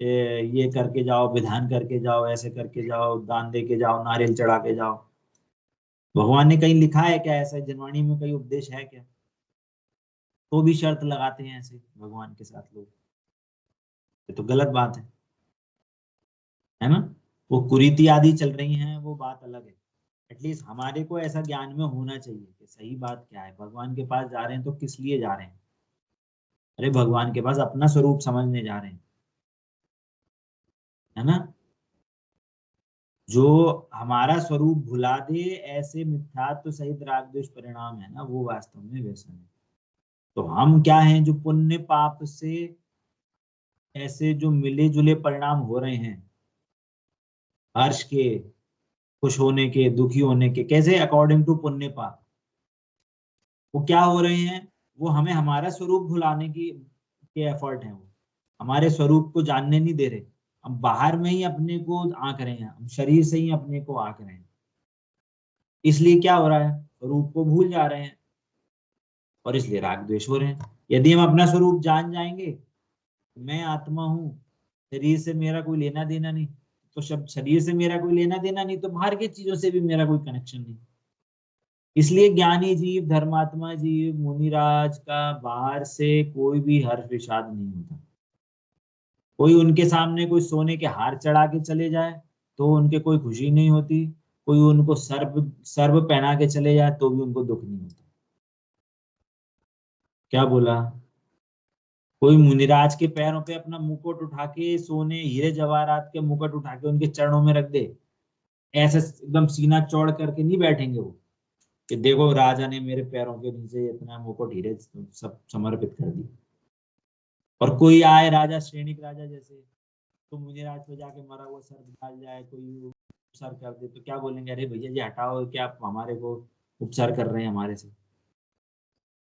ये करके जाओ, विधान करके जाओ, ऐसे करके जाओ, दान दे के जाओ, नारियल चढ़ा के जाओ। भगवान ने कहीं लिखा है क्या ऐसा? जनवाणी में कहीं उपदेश है क्या? तो भी शर्त लगाते हैं ऐसे भगवान के साथ लोग। ये तो गलत बात है ना? वो कुरीति आदि चल रही हैं, वो बात अलग है। एटलीस्ट हमारे को ऐसा ज्ञान में होना चाहिए कि सही बात क्या है। भगवान के पास जा रहे हैं तो किस लिए जा रहे हैं? अरे भगवान के पास अपना स्वरूप समझने जा रहे हैं, है ना? जो हमारा स्वरूप भुला दे, ऐसे मिथ्यात्व सहित राग द्वेष परिणाम है ना, वो वास्तव में व्यसन है। तो हम क्या हैं, जो पुण्य पाप से ऐसे जो मिले जुले परिणाम हो रहे हैं, हर्ष के, खुश होने के, दुखी होने के, कैसे? अकॉर्डिंग टू पुण्य पाप। वो क्या हो रहे हैं? वो हमें हमारा स्वरूप भुलाने की के एफर्ट है। वो हमारे स्वरूप को जानने नहीं दे रहे। हम बाहर में ही अपने को आंक रहे हैं, हम शरीर से ही अपने को आंक रहे हैं। इसलिए क्या हो रहा है? स्वरूप को भूल जा रहे हैं और इसलिए राग द्वेष हो रहे हैं। यदि हम अपना स्वरूप जान जाएंगे, मैं आत्मा हूँ, शरीर से मेरा कोई लेना देना नहीं, तो शब्द शरीर से मेरा कोई लेना देना नहीं, तो बाहर की चीजों से भी मेरा कोई कनेक्शन नहीं। इसलिए ज्ञानी जीव, धर्मात्मा जीव, मुनिराज का बाहर से कोई भी हर्ष विषाद नहीं होता। कोई उनके सामने कोई सोने के हार चढ़ा के चले जाए तो उनके कोई खुशी नहीं होती। कोई उनको सर्प सर्प पहना के चले जाए तो भी उनको दुख नहीं होता। क्या बोला? कोई मुनिराज के पैरों पे अपना मुकुट उठा के, सोने हीरे जवाहरात के मुकुट उठा के उनके चरणों में रख दे, ऐसे एकदम सीना चौड़ करके नहीं बैठेंगे वो कि देखो राजा ने मेरे पैरों के नीचे इतना मुकुट हीरे सब समर्पित कर दिया। और कोई आए राजा, श्रेणिक राजा जैसे, तो मुनिराज पे जाके मरा हुआ सर डाल जाए, कोई उपसर कर दे, तो क्या बोलेंगे? अरे भैया जी हटाओ, क्या आप हमारे को उपसर कर रहे हैं हमारे से?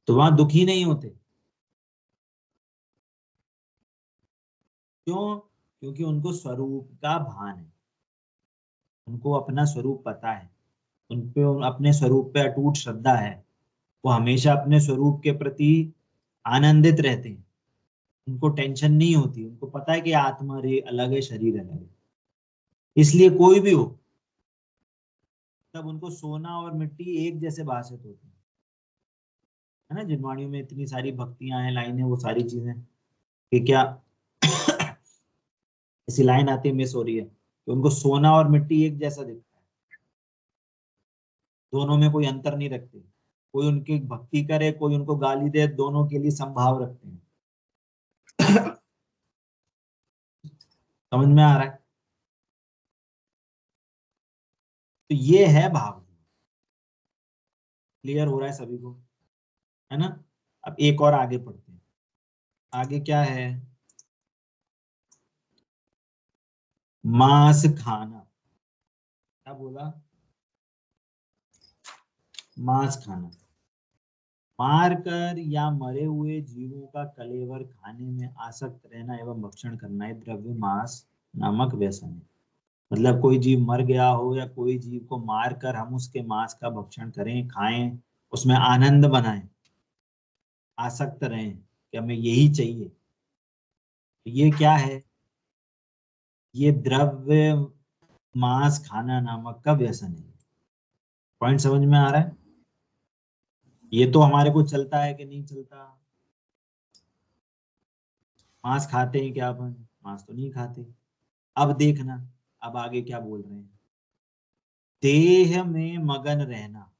तो वहां दुखी नहीं होते। क्यों? क्योंकि उनको स्वरूप का भान है, उनको अपना स्वरूप पता है, उनपे अपने स्वरूप पे अटूट श्रद्धा है। वो हमेशा अपने स्वरूप के प्रति आनंदित रहते हैं। उनको टेंशन नहीं होती, उनको पता है कि आत्मा रे अलग है, शरीर अलग है। इसलिए कोई भी हो, तब उनको सोना और मिट्टी एक जैसे भाषित होते हैं, है ना? जिनवाणियों में इतनी सारी भक्तियां हैं, लाइनें, वो सारी चीजें कि क्या ऐसी लाइन आती है, मिस हो रही है, कि उनको सोना और मिट्टी एक जैसा दिखता है, दोनों में कोई अंतर नहीं रखते। कोई उनकी भक्ति करे, कोई उनको गाली दे, दोनों के लिए संभाव रखते हैं। समझ में आ रहा है? तो ये है भाव। क्लियर हो रहा है सभी को, है ना? अब एक और आगे पढ़ते हैं। आगे क्या है? मांस खाना। क्या बोला? मांस खाना, मार कर या मरे हुए जीवों का कलेवर खाने में आसक्त रहना एवं भक्षण करना, ये द्रव्य मांस नामक व्यसन है। मतलब कोई जीव मर गया हो या कोई जीव को मार कर हम उसके मांस का भक्षण करें, खाएं, उसमें आनंद बनाएं, आसक्त रहें कि हमें यही चाहिए, तो ये क्या है? ये द्रव्य मांस खाना नामक का व्यसन है। पॉइंट समझ में आ रहा है? ये तो हमारे को चलता है कि नहीं चलता? मांस खाते हैं क्या अपन? मांस तो नहीं खाते। अब देखना, अब आगे क्या बोल रहे हैं। देह में मगन रहना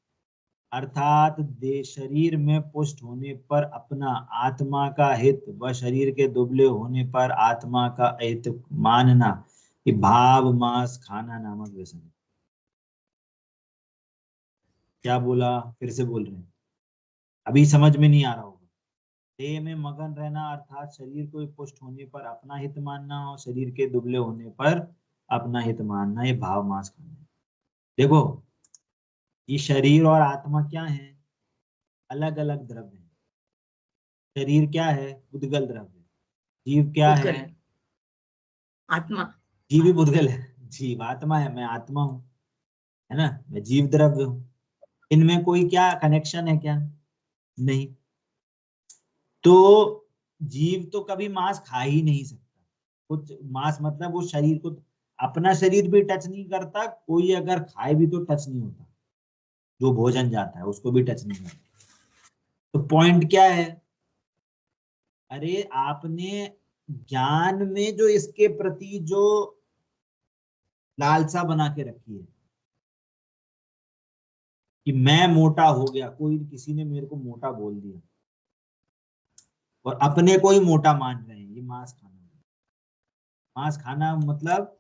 अर्थात दे शरीर में पुष्ट होने पर अपना आत्मा का हित व शरीर के दुबले होने पर आत्मा का अहित मानना, कि भाव मांस खाना नामक व्यसन है। क्या बोला? फिर से बोल रहे हैं, अभी समझ में नहीं आ रहा होगा। देह में मगन रहना अर्थात शरीर को पुष्ट होने पर अपना हित मानना और शरीर के दुबले होने पर अपना हित मानना, ये भाव मांस खाना है। देखो, ये शरीर और आत्मा क्या है? अलग अलग द्रव्य है। शरीर क्या है? उद्गल द्रव्य। जीव क्या उद्गल है? है, आत्मा। जीव भी उद्गल है। जीव आत्मा है, मैं आत्मा हूँ, है ना, मैं जीव द्रव्य हूँ। इनमें कोई क्या कनेक्शन है क्या? नहीं। तो जीव तो कभी मांस खा ही नहीं सकता। कुछ मांस मतलब वो शरीर को, अपना शरीर भी टच नहीं करता, कोई अगर खाए भी तो टच नहीं होता, जो भोजन जाता है उसको भी टच नहीं करता। तो पॉइंट क्या है? अरे आपने ज्ञान में जो इसके प्रति जो लालसा बना के रखी है कि मैं मोटा हो गया, कोई किसी ने मेरे को मोटा बोल दिया और अपने को ही मोटा मान रहे हैं, ये मांस खाना। मांस खाना मतलब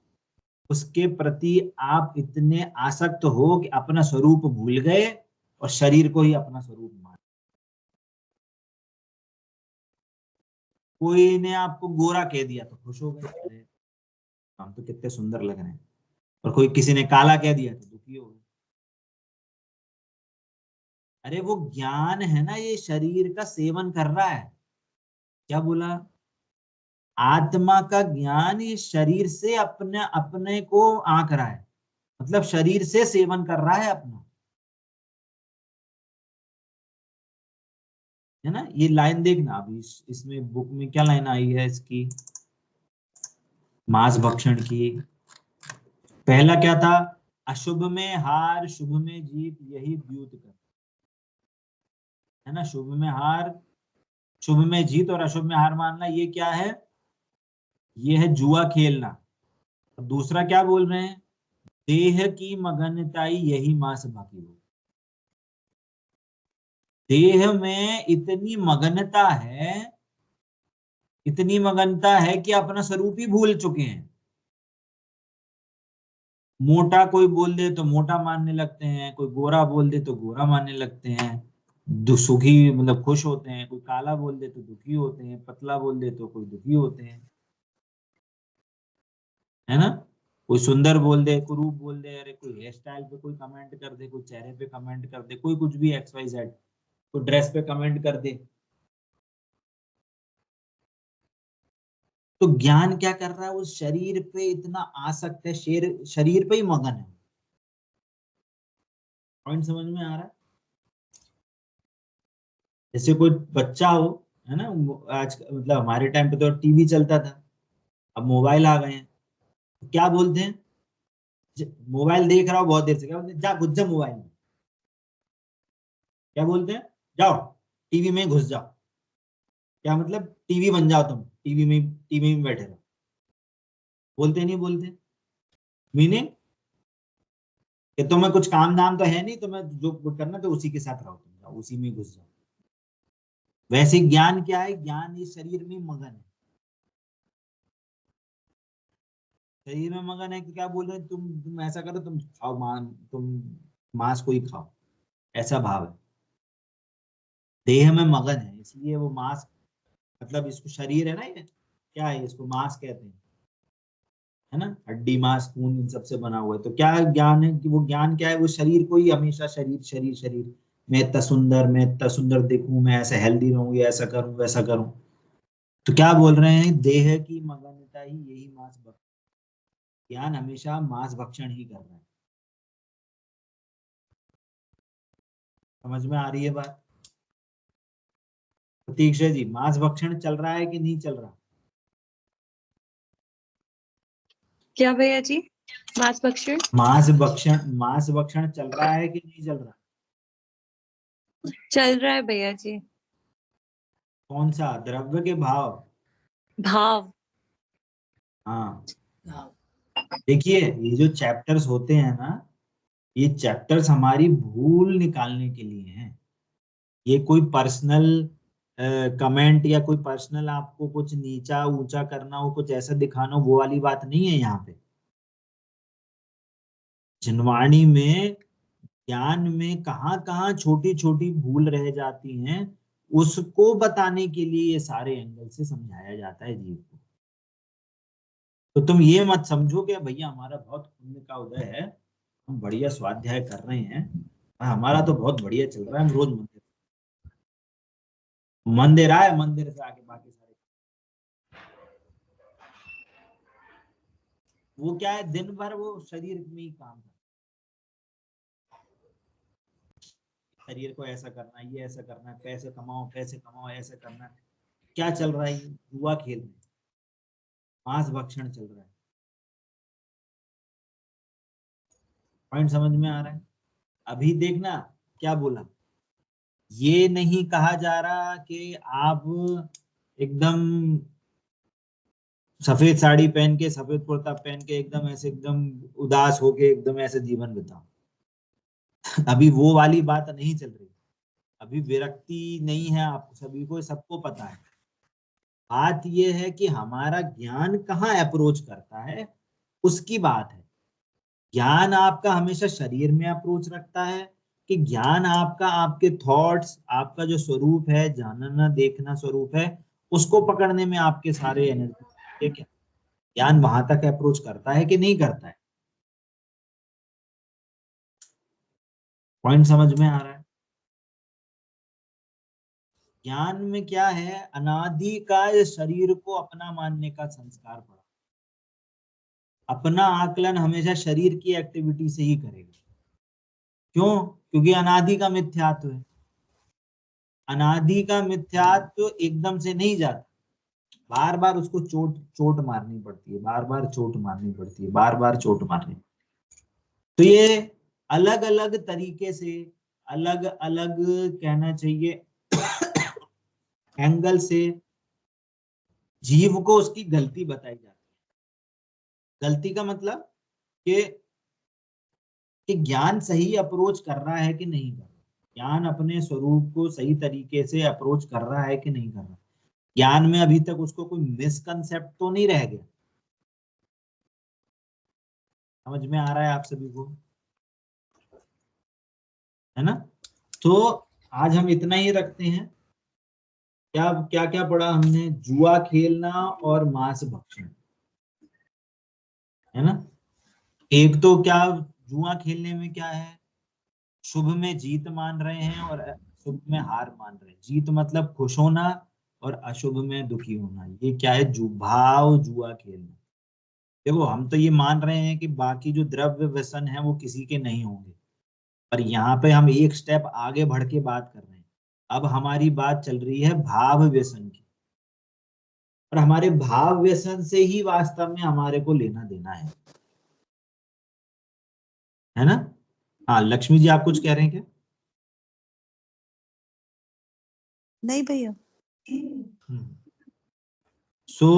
उसके प्रति आप इतने आसक्त हो कि अपना स्वरूप भूल गए और शरीर को ही अपना स्वरूप मान। कोई ने आपको गोरा कह दिया तो खुश हो गए, अरे हम तो कितने सुंदर लग रहे हैं। और कोई किसी ने काला कह दिया तो दुखी हो गए। अरे वो ज्ञान है ना, ये शरीर का सेवन कर रहा है। क्या बोला? आत्मा का ज्ञान ये शरीर से अपने अपने को आंक रहा है, मतलब शरीर से सेवन कर रहा है अपना, है ना। ये लाइन देखना अभी इसमें बुक में क्या लाइन आई है इसकी, मांस भक्षण की। पहला क्या था? अशुभ में हार शुभ में जीत यही द्यूत कर, है ना। शुभ में हार, शुभ में जीत और अशुभ में हार मानना, ये क्या है? ये है जुआ खेलना। और दूसरा क्या बोल रहे हैं? देह की मगनताई यही मांस भागी हो। देह में इतनी मगनता है, इतनी मगनता है कि अपना स्वरूप ही भूल चुके हैं। मोटा कोई बोल दे तो मोटा मानने लगते हैं, कोई गोरा बोल दे तो गोरा मानने लगते हैं, सुखी मतलब खुश होते हैं, कोई काला बोल दे तो दुखी होते हैं, पतला बोल दे तो कोई दुखी होते हैं, है ना। कोई सुंदर बोल दे, कोई रूप बोल दे, अरे कोई हेयर स्टाइल पे कोई कमेंट कर दे, कोई चेहरे पे कमेंट कर दे, कोई कुछ भी एक्स वाई जेड, कोई ड्रेस पे कमेंट कर दे। तो ज्ञान क्या कर रहा है? उस शरीर पे इतना आसक्त है, शरीर पे ही मगन है। पॉइंट समझ में आ रहा है? जैसे कोई बच्चा हो, है ना, आज मतलब हमारे टाइम पे तो टीवी चलता था, अब मोबाइल आ गए हैं, तो क्या बोलते हैं? मोबाइल देख रहा हो बहुत देर से, क्या बोलते हैं? जा घुस जा मोबाइल में। क्या बोलते हैं? जाओ टीवी में घुस जाओ। क्या मतलब? टीवी बन जाओ, तुम टीवी में बैठे रहो। बोलते नहीं बोलते? मीनिंग कि तुम्हें कुछ काम धाम तो है नहीं, तुम्हें जो करना तो उसी के साथ रहो, तुम जाओ उसी में घुस जाओ। वैसे ज्ञान क्या है? ज्ञान इस शरीर में मगन है। शरीर में मगन है कि क्या बोल रहे हैं? तुम ऐसा करो, तुम खाओ तुम मांस को ही खाओ, ऐसा भाव है। देह में मगन है, इसलिए वो मांस, मतलब इसको शरीर है ना, ये क्या है? इसको मांस कहते हैं, है ना। हड्डी मांस खून इन सबसे बना हुआ है। तो क्या ज्ञान है? कि वो ज्ञान क्या है? वो शरीर को ही हमेशा शरीर शरीर शरीर, मैं इतना सुंदर दिखूं, मैं ऐसे हेल्दी रहूं, ये ऐसा करूं वैसा करूं। तो क्या बोल रहे हैं? देह की मगनता ही यही मांस ज्ञान हमेशा मांस भक्षण ही कर रहा है। समझ में आ रही है बात? प्रतीक्षा जी, मांस भक्षण चल रहा है कि नहीं चल रहा? क्या भैया जी? मांस भक्षण मांस भक्षण चल रहा है कि नहीं चल रहा? चल रहा है भैया जी। कौन सा, द्रव्य के भाव? भाव। हाँ, देखिए ये जो चैप्टर्स होते हैं ना, ये चैप्टर्स हमारी भूल निकालने के लिए हैं। ये कोई पर्सनल कमेंट या कोई पर्सनल आपको कुछ नीचा ऊंचा करना हो, कुछ ऐसा दिखाना हो, वो वाली बात नहीं है यहाँ पे। जिनवाणी में ज्ञान में कहाँ कहाँ छोटी छोटी भूल रह जाती हैं, उसको बताने के लिए ये सारे एंगल से समझाया जाता है जीव को। तो तुम ये मत समझो कि भैया हमारा बहुत पुण्य का उदय है, हम बढ़िया स्वाध्याय कर रहे हैं, हमारा तो बहुत बढ़िया चल रहा है, हम रोज मंदिर आए, मंदिर से आके बाकी सारे, वो क्या है, दिन भर वो शरीर में ही काम करता, शरीर को ऐसा करना है, ये ऐसा करना है, पैसे कमाओ ऐसा करना है। क्या चल रहा है? ये जुआ खेल में मांस भक्षण चल रहा है। पॉइंट समझ में आ रहा है? अभी देखना क्या बोला, ये नहीं कहा जा रहा कि आप एकदम सफेद साड़ी पहन के, सफेद कुर्ता पहन के एकदम ऐसे एकदम उदास होके एकदम ऐसे जीवन बिताओ। अभी वो वाली बात नहीं चल रही, अभी विरक्ति नहीं है, आप सभी को सबको पता है। बात ये है कि हमारा ज्ञान कहाँ अप्रोच करता है, उसकी बात है। ज्ञान आपका हमेशा शरीर में अप्रोच रखता है, कि ज्ञान आपका आपके थॉट्स, आपका जो स्वरूप है, जानना देखना स्वरूप है, उसको पकड़ने में आपके सारे एनर्जी, क्या ज्ञान वहां तक अप्रोच करता है कि नहीं करता है? पॉइंट समझ में आ रहा है? ज्ञान में क्या है, अनादि का शरीर को अपना मानने का संस्कार पड़ा, अपना आकलन हमेशा शरीर की एक्टिविटी से ही करेगा। क्यों? क्योंकि अनादि का मिथ्यात्व है। अनादि का मिथ्यात्व एकदम से नहीं जाता, बार बार उसको चोट चोट मारनी पड़ती है, बार बार चोट मारनी पड़ती है, बार बार चोट मारनी। तो ये अलग अलग तरीके से, अलग अलग कहना चाहिए एंगल से जीव को उसकी गलती बताई जाती है। गलती का मतलब कि ज्ञान सही अप्रोच कर रहा है कि नहीं कर रहा, ज्ञान अपने स्वरूप को सही तरीके से अप्रोच कर रहा है कि नहीं कर रहा, ज्ञान में अभी तक उसको कोई मिसकंसेप्ट तो नहीं रह गया। समझ में आ रहा है आप सभी को? है ना? तो आज हम इतना ही रखते हैं। क्या क्या क्या पढ़ा हमने? जुआ खेलना और मांस भक्षण, है ना? एक तो क्या, जुआ खेलने में क्या है, शुभ में जीत मान रहे हैं और अशुभ में हार मान रहे हैं। जीत मतलब खुश होना और अशुभ में दुखी होना, ये क्या है, भाव जुआ खेलना। देखो हम तो ये मान रहे हैं कि बाकी जो द्रव्य व्यसन है वो किसी के नहीं होंगे, पर यहाँ पे हम एक स्टेप आगे बढ़ के बात कर रहे हैं। अब हमारी बात चल रही है भाव व्यसन की, और हमारे भाव व्यसन से ही वास्तव में हमारे को लेना देना है ना? हाँ लक्ष्मी जी, आप कुछ कह रहे हैं क्या? नहीं भैया। सो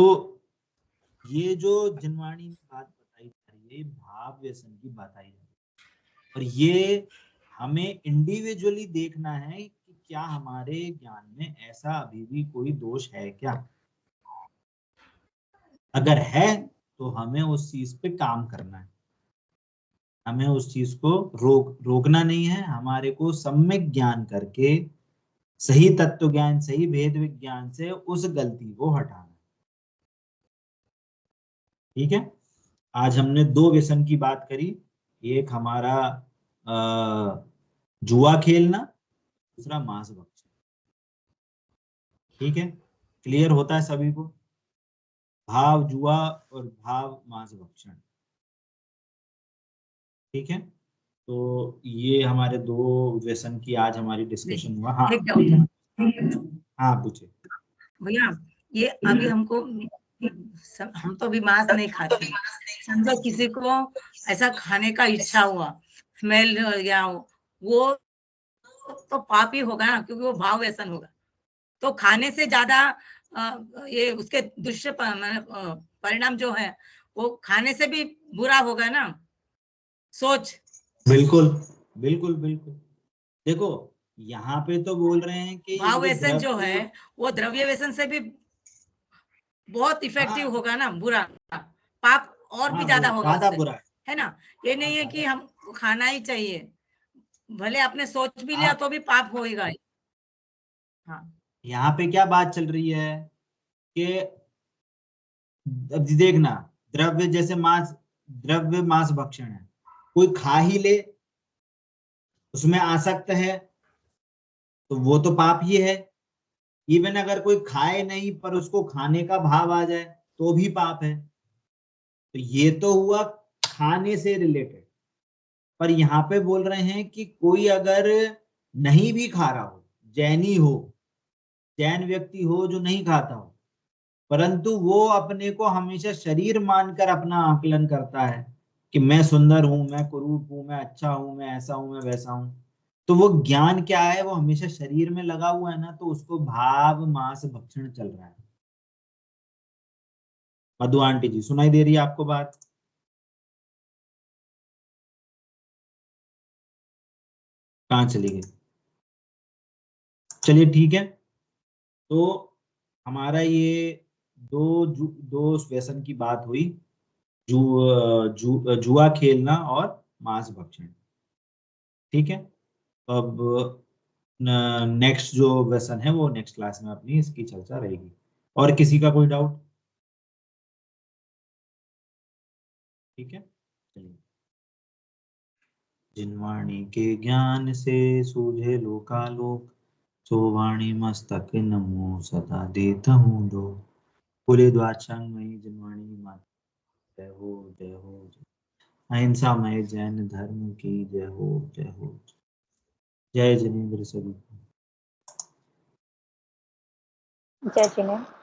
ये जो जिनवाणी में बात बताई जा रही है, भाव व्यसन की बताई जा रही है, और ये हमें इंडिविजुअली देखना है कि क्या हमारे ज्ञान में ऐसा अभी भी कोई दोष है क्या। अगर है तो हमें उस चीज पे काम करना है, हमें उस चीज को रोकना नहीं है, हमारे को सम्यक ज्ञान करके, सही तत्व ज्ञान, सही भेद विज्ञान से उस गलती को हटाना। ठीक है? आज हमने दो व्यसन की बात करी, एक हमारा जुआ खेलना, दूसरा मांस भक्षण। ठीक है? क्लियर होता है सभी को? भाव जुआ और भाव मांस भक्षण। ठीक है, तो ये हमारे 2 व्यसन की आज हमारी डिस्कशन हुआ। हाँ एक डाउट है हाँ पूछे। भैया, ये अभी हमको हम तो अभी मांस नहीं खाते, समझो किसी को ऐसा खाने का इच्छा हुआ, स्मेल या वो तो पाप ही होगा ना, क्योंकि वो भाव व्यसन होगा। तो खाने से ज्यादा ये उसके परिणाम जो है वो खाने से भी बुरा होगा ना, सोच। बिल्कुल बिल्कुल बिल्कुल। देखो यहाँ पे तो बोल रहे हैं कि भाव जो व्यसन जो है वो द्रव्य व्यसन से भी बहुत इफेक्टिव हाँ होगा ना, बुरा पाप और भी हाँ ज्यादा होगा ज्यादा उससे, बुरा है ना। ये नहीं है कि हम खाना ही चाहिए, भले आपने सोच भी लिया आप तो भी पाप होएगा ही। हाँ यहाँ पे क्या बात चल रही है कि अब देखना, द्रव्य जैसे मांस, द्रव्य मांस भक्षण है, कोई खा ही ले, उसमें आसक्त है, तो वो तो पाप ही है। इवन अगर कोई खाए नहीं पर उसको खाने का भाव आ जाए तो भी पाप है। तो ये तो हुआ खाने से रिलेटेड। पर यहाँ पे बोल रहे हैं कि कोई अगर नहीं भी खा रहा हो, जैनी हो, जैन व्यक्ति हो जो नहीं खाता हो, परंतु वो अपने को हमेशा शरीर मानकर अपना आकलन करता है कि मैं सुंदर हूं, मैं कुरूप हूं, मैं अच्छा हूं, मैं ऐसा हूं, मैं वैसा हूं, तो वो ज्ञान क्या है, वो हमेशा शरीर में लगा हुआ है ना, तो उसको भाव मांस भक्षण चल रहा है। मधु आंटी जी सुनाई दे रही है आपको बात? कहाँ चली गई? चलिए ठीक है, तो हमारा ये दो व्यसन की बात हुई, जुआ खेलना और मांस भक्षण। ठीक है, तो अब नेक्स्ट जो व्यसन है वो नेक्स्ट क्लास में अपनी इसकी चर्चा रहेगी। और किसी का कोई डाउट? ठीक है, चलिए। जिनवाणी के ज्ञान से सूझे लोकालोक, सो वाणी मस्तक नमो सदा देता हूँ दो। पूरे द्वारचांगमयी जिनवाणी माता जय हो, जय हो, जय। अहिंसामय जैन धर्म की जय हो, जय हो। जय जिनेन्द्र सभी को। जय जिनेन्द्र।